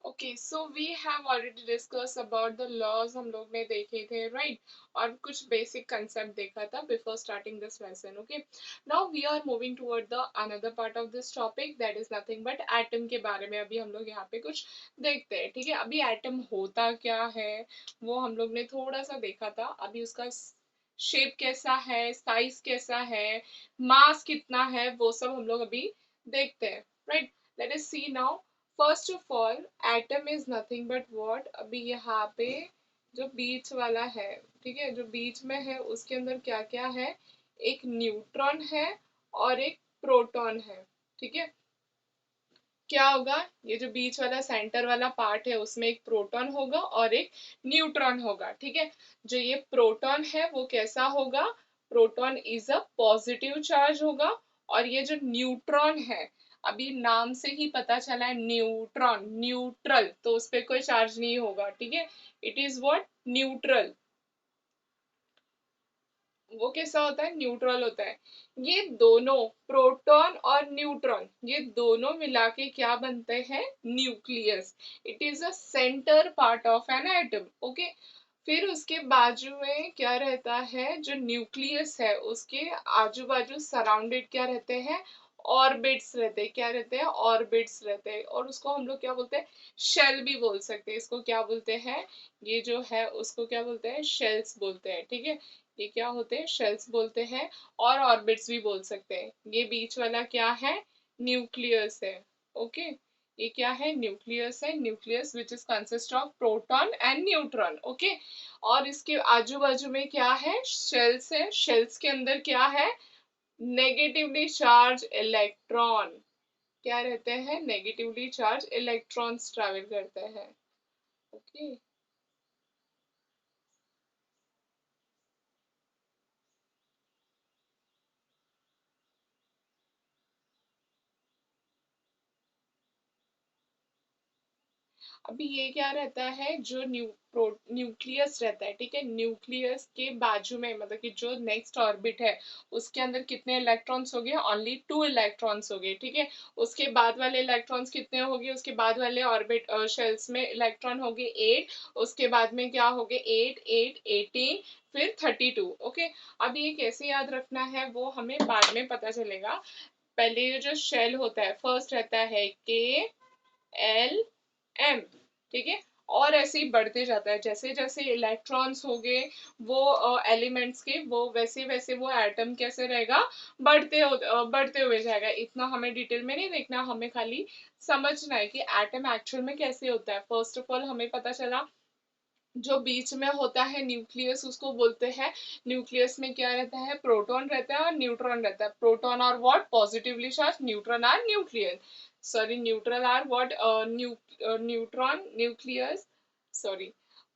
Okay, so we have already discuss about the laws, हम लोग ने देखे थे राइट और कुछ बेसिक कंसेप्ट देखा था before starting this lesson. Okay, now we are moving toward the another part of this topic, that is nothing but atom के बारे में अभी हम लोग यहाँ पे कुछ देखते हैं. ठीक है, अभी एटम होता क्या है वो हम लोग ने थोड़ा सा देखा था. अभी उसका शेप कैसा है, साइज कैसा है, मास कितना है, वो सब हम लोग अभी देखते हैं. Right, let us see now. First of all, atom is nothing but what. अभी यहाँ पे जो बीच वाला है, ठीक है, जो बीच में है उसके अंदर क्या क्या है, एक न्यूट्रॉन है और एक प्रोटॉन है. ठीक है, क्या होगा, ये जो बीच वाला सेंटर वाला पार्ट है उसमें एक प्रोटॉन होगा और एक न्यूट्रॉन होगा. ठीक है, जो ये प्रोटॉन है वो कैसा होगा, proton is a positive charge होगा. और ये जो न्यूट्रॉन है, अभी नाम से ही पता चला है न्यूट्रॉन, न्यूट्रल, तो उस पर कोई चार्ज नहीं होगा. ठीक है, इट इज व्हाट, न्यूट्रल. वो कैसा होता है, न्यूट्रल होता है. ये दोनों प्रोटॉन और न्यूट्रॉन, ये दोनों मिला के क्या बनते हैं, nucleus. It is a centre part of an atom. Okay, फिर उसके बाजू में क्या रहता है, जो न्यूक्लियस है उसके आजू बाजू सराउंडेड क्या रहते हैं, ऑर्बिट्स रहते हैं. क्या रहते हैं, ऑर्बिट्स रहते हैं. और उसको हम लोग क्या बोलते हैं, शेल भी बोल सकते हैं. इसको क्या बोलते हैं, ये जो है उसको क्या बोलते हैं, शेल्स बोलते हैं. ठीक है, ये क्या होते हैं, शेल्स बोलते हैं. और ऑर्बिट्स भी बोल सकते हैं. ये बीच वाला क्या है, न्यूक्लियस है. ओके, ये क्या है, न्यूक्लियस है. Nucleus which is consist of proton and neutron. Okay, और इसके आजू बाजू में क्या है, शेल्स है. शेल्स के अंदर क्या है, नेगेटिवली चार्ज इलेक्ट्रॉन. क्या रहते हैं, नेगेटिवली चार्ज इलेक्ट्रॉन्स ट्रैवल करते हैं. ओके, अभी ये क्या रहता है, जो न्यूक्लियस रहता है. ठीक है, न्यूक्लियस के बाजू में मतलब कि जो नेक्स्ट ऑर्बिट है उसके अंदर कितने इलेक्ट्रॉन्स हो गए, ओनली 2 इलेक्ट्रॉन्स हो गए. ठीक है, उसके बाद वाले इलेक्ट्रॉन्स कितने हो गए, उसके बाद वाले ऑर्बिट शेल्स में इलेक्ट्रॉन हो गए 8. उसके बाद में क्या हो गए, 8 8 18, फिर 32. ओके, अब ये कैसे याद रखना है वो हमें बाद में पता चलेगा. पहले ये जो शेल होता है फर्स्ट रहता है K L M. ठीक है, और ऐसे ही बढ़ते जाता है. जैसे जैसे इलेक्ट्रॉन्स हो गए वो एलिमेंट्स के, वो वैसे वैसे वो एटम कैसे रहेगा, बढ़ते हुए जाएगा. इतना हमें डिटेल में नहीं देखना, हमें खाली समझना है कि एटम एक्चुअल में कैसे होता है. फर्स्ट ऑफ ऑल हमें पता चला, जो बीच में होता है न्यूक्लियस उसको बोलते हैं, न्यूक्लियस में क्या रहता है, प्रोटॉन रहता है और न्यूट्रॉन रहता है. प्रोटॉन और what, positively charge, neutron are nuclear, sorry neutral are what, neutron nucleus, sorry,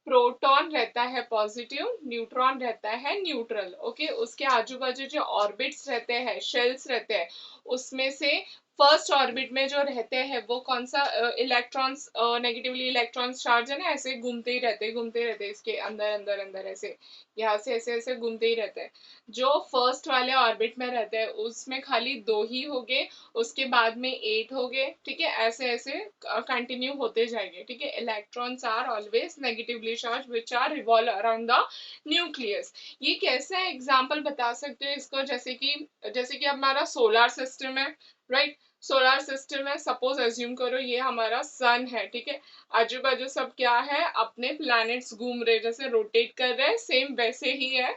proton रहता है पॉजिटिव, न्यूट्रॉन रहता है न्यूट्रल. ओके, उसके आजू बाजू जो ऑर्बिट्स रहते हैं, शेल्स रहते हैं, उसमें से फर्स्ट ऑर्बिट में जो रहते हैं वो कौन सा, इलेक्ट्रॉन्स, नेगेटिवली इलेक्ट्रॉन्स चार्ज है ना, ऐसे घूमते ही रहते हैं इसके अंदर अंदर अंदर, ऐसे यहाँ से ऐसे ऐसे घूमते ही रहते हैं. जो फर्स्ट वाले ऑर्बिट में रहते हैं उसमें खाली 2 ही हो गए, उसके बाद में 8 हो गए. ठीक है, ऐसे ऐसे कंटिन्यू होते जाएंगे. ठीक है, electrons are always negatively charge which are revolve around the nucleus. ये कैसा एग्जाम्पल बता सकते हो इसको, जैसे कि हमारा सोलर सिस्टम है, राइट. सोलर सिस्टम है, सपोज अज्यूम करो ये हमारा सन है. ठीक है, आजू बाजू सब क्या है, अपने प्लैनेट्स घूम रहे, जैसे रोटेट कर रहे हैं, सेम वैसे ही है.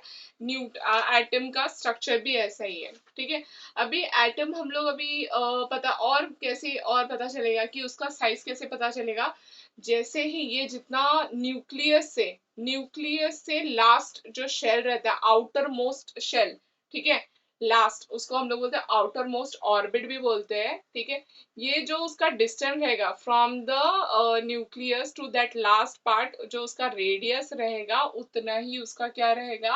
एटम का स्ट्रक्चर भी ऐसा ही है. ठीक है, अभी एटम हम लोग अभी पता और कैसे और पता चलेगा कि उसका साइज कैसे पता चलेगा, जैसे ही ये जितना न्यूक्लियस से लास्ट जो शेल रहता है, आउटर मोस्ट शेल. ठीक है, लास्ट उसको हम लोग बोलते हैं आउटर मोस्ट ऑर्बिट भी बोलते हैं. ठीक है, ये जो उसका डिस्टेंस रहेगा from the nucleus to that last part, जो उसका रेडियस रहेगा उतना ही उसका क्या रहेगा,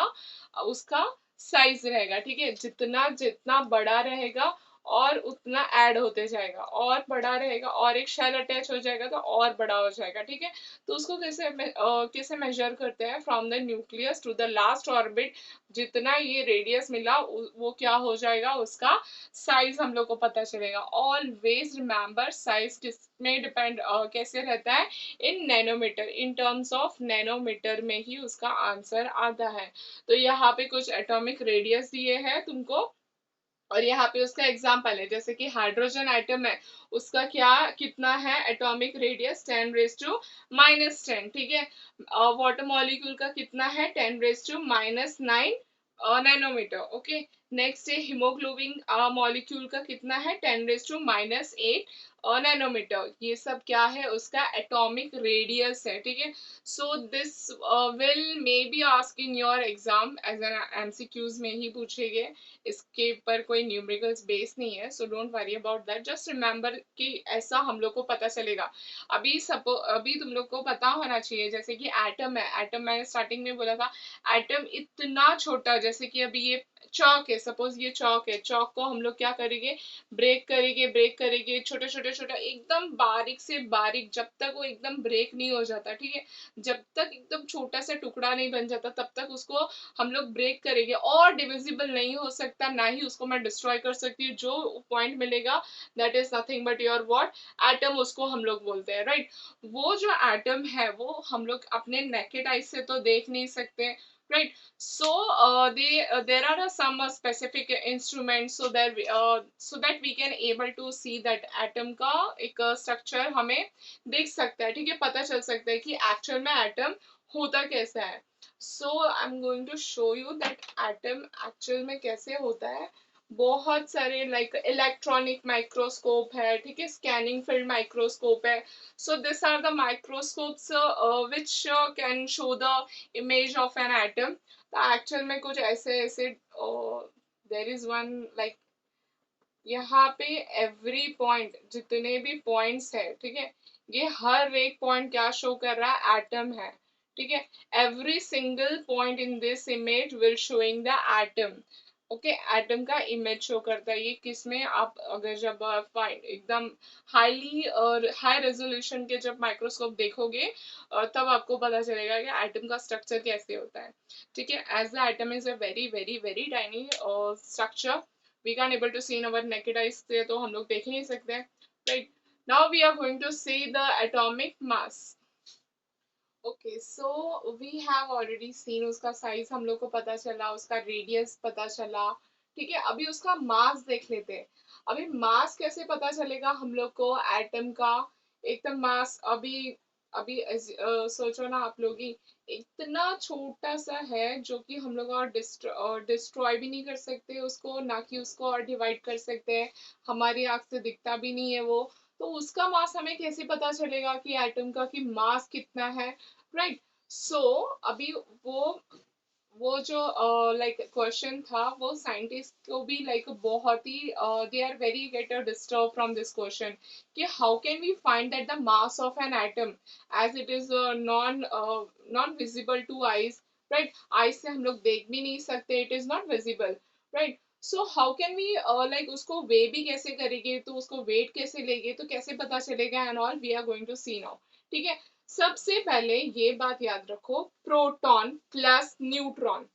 उसका साइज रहेगा. ठीक है, जितना जितना बड़ा रहेगा और उतना ऐड होते जाएगा, और बड़ा रहेगा, और एक शेल अटैच हो जाएगा तो और बड़ा हो जाएगा, ठीक है। तो उसको कैसे मेजर करते हैं, from the nucleus to the last orbit, जितना ये रेडियस मिला वो क्या हो जाएगा, उसका साइज हम लोग को पता चलेगा। ऑलवेज रिमेंबर साइज किस में डिपेंड कैसे रहता है, in nanometer, in terms of nanometer में ही उसका आंसर आता है। तो यहाँ पे कुछ एटॉमिक रेडियस दिए हैं तुमको, और यहाँ पे उसका एग्जाम्पल है, जैसे कि हाइड्रोजन एटम है, उसका क्या कितना है एटॉमिक रेडियस, 10⁻⁻10, ठीक है। वाटर मॉलिक्यूल का कितना है, 10⁻⁻9 नैनोमीटर, ओके। नेक्स्ट है हीमोग्लोबिन मॉलिक्यूल का कितना है, 10⁻⁻8 नैनोमीटर। ये सब क्या है, उसका एटॉमिक रेडियस है, ठीक है। So this will may be ask in your exam as an MCQs में ही पूछेंगे, इसके पर कोई न्यूमेरिकल्स बेस नहीं है, so don't worry about that, just remember कि ऐसा हम लोग को पता चलेगा। अभी तुम लोग को पता होना चाहिए, जैसे कि एटम है, एटम मैंने स्टार्टिंग में बोला था, एटम इतना छोटा, जैसे कि अभी ये चौक है, सपोज ये चौक है, चौक को हम लोग क्या करेंगे, ब्रेक करेंगे छोटे छोटे छोटा, एकदम बारीक से बारीक, जब तक वो एकदम ब्रेक नहीं हो जाता, ठीक है, जब तक एकदम छोटा सा टुकड़ा नहीं बन जाता तब तक उसको हम लोग ब्रेक करेंगे, और डिविजिबल नहीं हो सकता, ना ही उसको मैं डिस्ट्रॉय कर सकती हूँ। जो पॉइंट मिलेगा that is nothing but your what, atom, उसको हम लोग बोलते हैं, राइट। वो जो एटम है वो हम लोग अपने नेकेड आई से तो देख नहीं सकते, right? So there are some specific instruments so that we can able to see that atom का एक structure हमें देख सकता है, ठीक है, पता चल सकता है कि actual में atom होता कैसा है। So I'm going to show you that atom actual में कैसे होता है। बहुत सारे लाइक इलेक्ट्रॉनिक माइक्रोस्कोप है, ठीक है, स्कैनिंग फील्ड माइक्रोस्कोप है। So this are the microscopes which can show the image of an atom. तो एक्चुअल में कुछ ऐसे ऐसे देर इज वन लाइक, यहाँ पे एवरी पॉइंट, जितने भी पॉइंट्स है, ठीक है, ये हर एक पॉइंट क्या शो कर रहा है, एटम है, ठीक है। Every single point in this image will showing the atom, okay. Atom का इमेज शो करता है। ये किसमें, आप अगर जब एकदम हाईली और हाई रेजोल्यूशन के जब माइक्रोस्कोप देखोगे तब आपको पता चलेगा कि एटम का स्ट्रक्चर कैसे होता है, ठीक है। As the atom is a very very very tiny structure, we can't able to see in our naked eyes से तो हम लोग देख ही नहीं सकते, right? Now we are going to see the atomic mass. Okay, so we have already seen, उसका size हम लोग को पता चला, उसका रेडियस पता चला, ठीक है। अभी उसका मास देख लेते हैं। अभी मास कैसे पता चलेगा हम लोग को एटम का, एकदम मास अभी अभी सोचो ना आप लोग ही, इतना छोटा सा है जो कि हम लोग और डिस्ट्रॉय भी नहीं कर सकते उसको, ना कि उसको और डिवाइड कर सकते हैं, हमारी आंख से दिखता भी नहीं है वो। तो उसका मास हमें कैसे पता चलेगा कि एटम का कि मास कितना है, राइट। सो अभी वो वो जो लाइक क्वेश्चन था, वो साइंटिस्ट को भी लाइक बहुत ही they are very get disturb from this question, कि how can we find that the mass of an atom as it is non visible to eyes, right. Eyes से हम लोग देख भी नहीं सकते, it is not visible, right. So how can we like उसको weigh भी कैसे करेंगे, तो उसको वेट कैसे लेंगे, तो कैसे पता चलेगा, and all we are going to see now, ठीक है। सबसे पहले ये बात याद रखो, प्रोटॉन प्लस न्यूट्रॉन,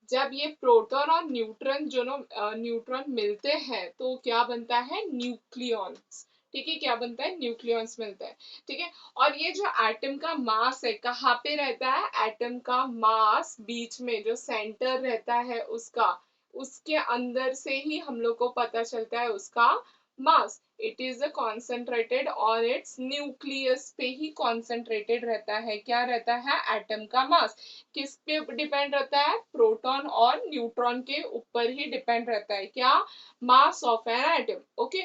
जब ये प्रोटॉन और न्यूट्रॉन दोनों न्यूट्रॉन मिलते हैं तो क्या बनता है, न्यूक्लियॉन्स, ठीक है। क्या बनता है, न्यूक्लियॉन्स मिलता है, ठीक है। और ये जो एटम का मास है कहाँ पे रहता है, एटम का मास बीच में जो सेंटर रहता है उसका, उसके अंदर से ही हम लोग को पता चलता है उसका मास। इट इज कॉन्सेंट्रेटेड और इट्स न्यूक्लियस पे ही कॉन्सेंट्रेटेड रहता है, क्या रहता है, एटम का मास। किस पे डिपेंड रहता है, प्रोटॉन और न्यूट्रॉन के ऊपर ही डिपेंड रहता है, क्या, मास ऑफ एन एटम, ओके।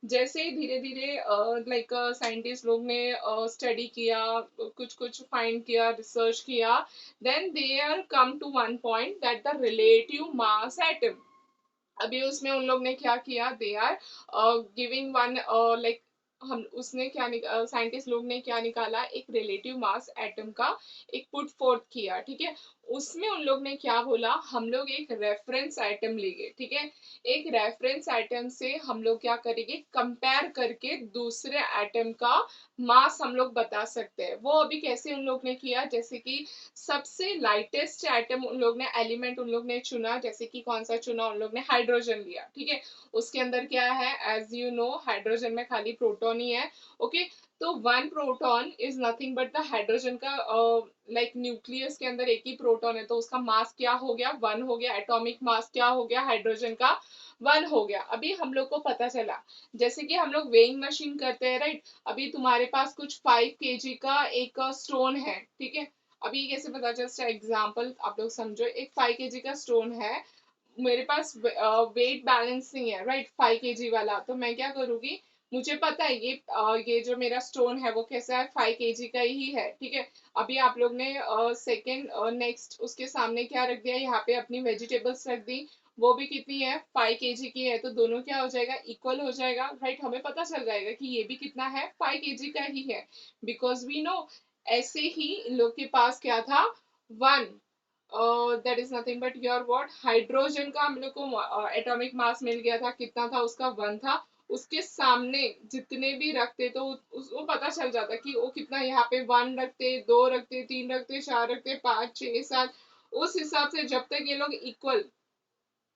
जैसे ही धीरे धीरे लाइक साइंटिस्ट लोग ने स्टडी किया, कुछ कुछ फाइंड किया, रिसर्च किया, then they are come to one point that the relative mass atom, अभी उसमें उन लोग ने क्या किया, they are giving one like, हम उसने क्या साइंटिस्ट लोग ने क्या निकाला, एक रिलेटिव मास एटम का एक पुट फोर्थ किया, ठीक है। उसमें उन लोग ने क्या बोला, हम लोग एक रेफरेंस आइटम लेंगे, ठीक है। एक रेफरेंस आइटम से हम लोग क्या करेंगे, कंपेयर करके दूसरे आइटम का मास हम लोग बता सकते हैं। वो अभी कैसे उन लोग ने किया, जैसे कि सबसे लाइटेस्ट आइटम उन लोग ने, एलिमेंट उन लोग ने चुना, जैसे कि कौन सा चुना, उन लोग ने हाइड्रोजन लिया, ठीक है। उसके अंदर क्या है, एज यू नो हाइड्रोजन में खाली प्रोटॉन ही है, ओके। तो one proton is nothing but the hydrogen का लाइक न्यूक्लियस के अंदर एक ही प्रोटॉन है, तो उसका मास क्या हो गया, वन हो गया। एटॉमिक मास क्या हो गया हाइड्रोजन का, वन हो गया। अभी हम लोग को पता चला, जैसे कि हम लोग वेइंग मशीन करते हैं, राइट। अभी तुम्हारे पास कुछ 5 kg का एक स्टोन है, ठीक है। अभी कैसे पता, जस्ट एग्जाम्पल आप लोग समझो, एक 5 kg का स्टोन है, मेरे पास वेट बैलेंस नहीं है, राइट, 5 kg वाला। तो मैं क्या करूंगी, मुझे पता है ये जो मेरा स्टोन है वो कैसा है, 5 kg का ही है, ठीक है। अभी आप लोग ने सेकेंड नेक्स्ट उसके सामने क्या रख दिया, यहाँ पे अपनी वेजिटेबल्स रख दी, वो भी कितनी है, 5 kg की है, तो दोनों क्या हो जाएगा, इक्वल हो जाएगा, राइट। हमें पता चल जाएगा कि ये भी कितना है, 5 kg का ही है, बिकॉज वी नो। ऐसे ही इन लोग के पास क्या था, one, that is nothing but your what, hydrogen का हम लोग को एटॉमिक मास मिल गया था, कितना था उसका, वन था। उसके सामने जितने भी रखते तो उसको पता चल जाता कि वो कितना, यहाँ पे वन रखते, दो रखते, तीन रखते, चार रखते, पाँच, छह, सात, उस हिसाब से जब तक ये लोग इक्वल,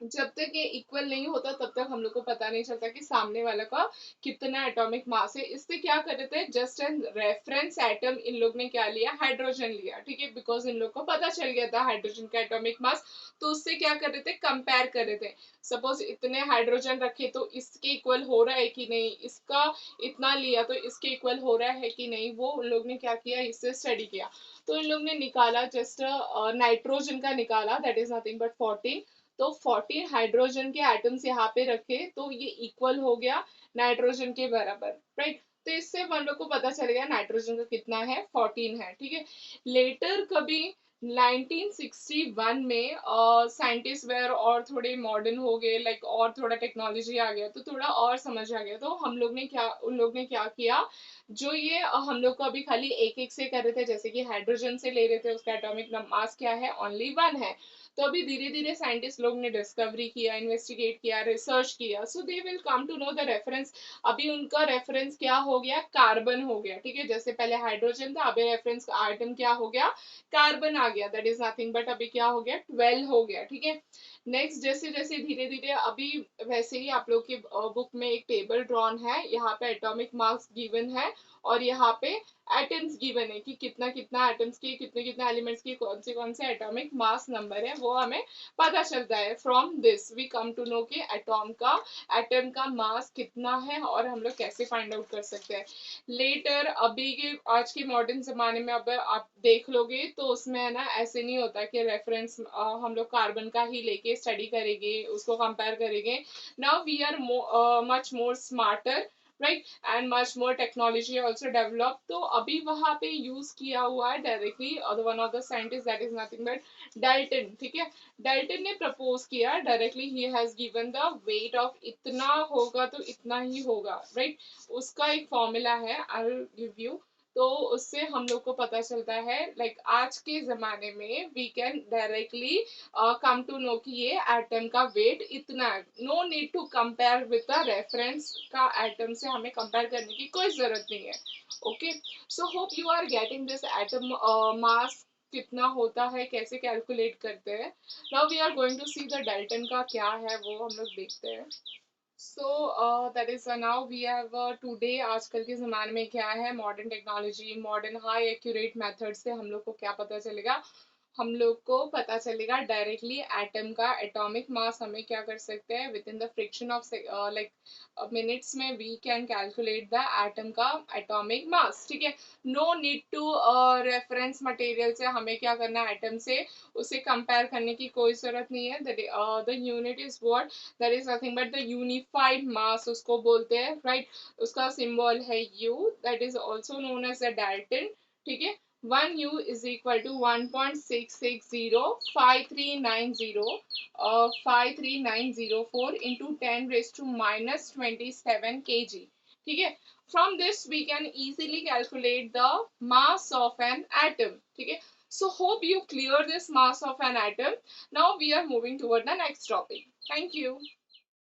जब तक ये इक्वल नहीं होता तब तक हम लोग को पता नहीं चलता कि सामने वाला का कितना एटॉमिक मास है। इससे क्या कर रहे थे, just an reference atom in लोग ने क्या लिया, हाइड्रोजन लिया, ठीक है। बिकॉज इन लोग को पता चल गया था हाइड्रोजन का एटॉमिक मास, तो उससे क्या कर रहे थे, कंपेयर कर रहे थे। सपोज इतने हाइड्रोजन रखे तो इसके इक्वल हो रहा है कि नहीं, इसका इतना लिया तो इसके इक्वल हो रहा है कि नहीं, वो उन लोग ने क्या किया, इससे स्टडी किया। तो इन लोग ने निकाला, जस्ट नाइट्रोजन का निकाला, दैट इज नथिंग बट 14। तो 14 हाइड्रोजन के एटम्स यहाँ पे रखे तो ये इक्वल हो गया नाइट्रोजन के बराबर, राइट। तो इससे हम लोग को पता चल गया नाइट्रोजन का कितना है, 14 है, ठीक है। लेटर कभी 1961 में साइंटिस्ट वेयर और थोड़े मॉडर्न हो गए, लाइक और थोड़ा टेक्नोलॉजी आ गया, तो थोड़ा और समझ आ गया, तो हम लोग ने क्या, उन लोग ने क्या किया, जो ये हम लोग को अभी खाली एक एक से कर रहे थे, जैसे कि हाइड्रोजन से ले रहे थे, उसका एटॉमिक मास क्या है, ओनली वन है। तो अभी धीरे धीरे साइंटिस्ट लोग ने डिस्कवरी किया, इन्वेस्टिगेट किया, रिसर्च किया, so they will come to know the reference. अभी उनका रेफरेंस क्या हो गया, कार्बन हो गया, ठीक है। जैसे पहले हाइड्रोजन था, अभी रेफरेंस आइटम क्या हो गया, कार्बन आ गया, दैट इज नथिंग बट अभी क्या हो गया, 12 हो गया, ठीक है। नेक्स्ट जैसे जैसे धीरे धीरे अभी, वैसे ही आप लोग की बुक में एक टेबल ड्रॉन है, यहाँ पे एटॉमिक मास गिवन है, और यहाँ पे एटम्स गिवन है कि कितना कितना एटम्स की, कितने कितने एलिमेंट्स की कौन से एटॉमिक मास नंबर है, वो हमें पता चलता है। From this we come to know कि एटम का मास कितना है, और हम लोग कैसे फाइंड आउट कर सकते हैं। लेटर अभी के आज के मॉडर्न जमाने में अब आप देख लोगे तो उसमें है ना, ऐसे नहीं होता कि रेफरेंस हम लोग कार्बन का ही लेके स्टडी करेंगे, उसको कंपेयर करेंगे। Now we are much more smarter, right, and much more technology also develop. तो अभी वहां पे यूज किया हुआ है directly, one of the scientist that is nothing but Dalton, ठीक है। डाल्टन ने प्रपोज किया directly, he has given the weight of इतना होगा तो इतना ही होगा, राइट। उसका एक फॉर्मूला है, आई विल गिव यू। तो उससे हम लोग को पता चलता है, लाइक आज के जमाने में we can directly come to know कि ये एटम का वेट इतना है। No need to compare with the reference का एटम से हमें कंपेयर करने की कोई जरूरत नहीं है, okay. So hope you are getting this atom mass कितना होता है, कैसे कैलकुलेट करते हैं। Now we are going to see the Dalton का क्या है, वो हम लोग देखते हैं। So that is now we have today, आजकल के ज़माने में क्या है, modern technology, modern high accurate method से हम लोग को क्या पता चलेगा, हम लोग को पता चलेगा डायरेक्टली एटम का एटॉमिक मास हमें क्या कर सकते हैं, with in the friction of like minutes में we can calculate the atom का एटॉमिक मास, ठीक है। No need to reference material से हमें क्या करना है, एटम से उसे कंपेयर करने की कोई जरूरत नहीं है। The unit is what, that is nothing but the unified mass उसको बोलते हैं, राइट। उसका सिंबल है U, that is also known as the Dalton, ठीक है। 1U is equal to 1.66053904 into 10 raised to minus 27 kg, ठीक है। From this we can easily calculate the mass of an atom, ठीक है। So hope you clear this mass of an atom. Now we are moving toward the next topic. Thank you.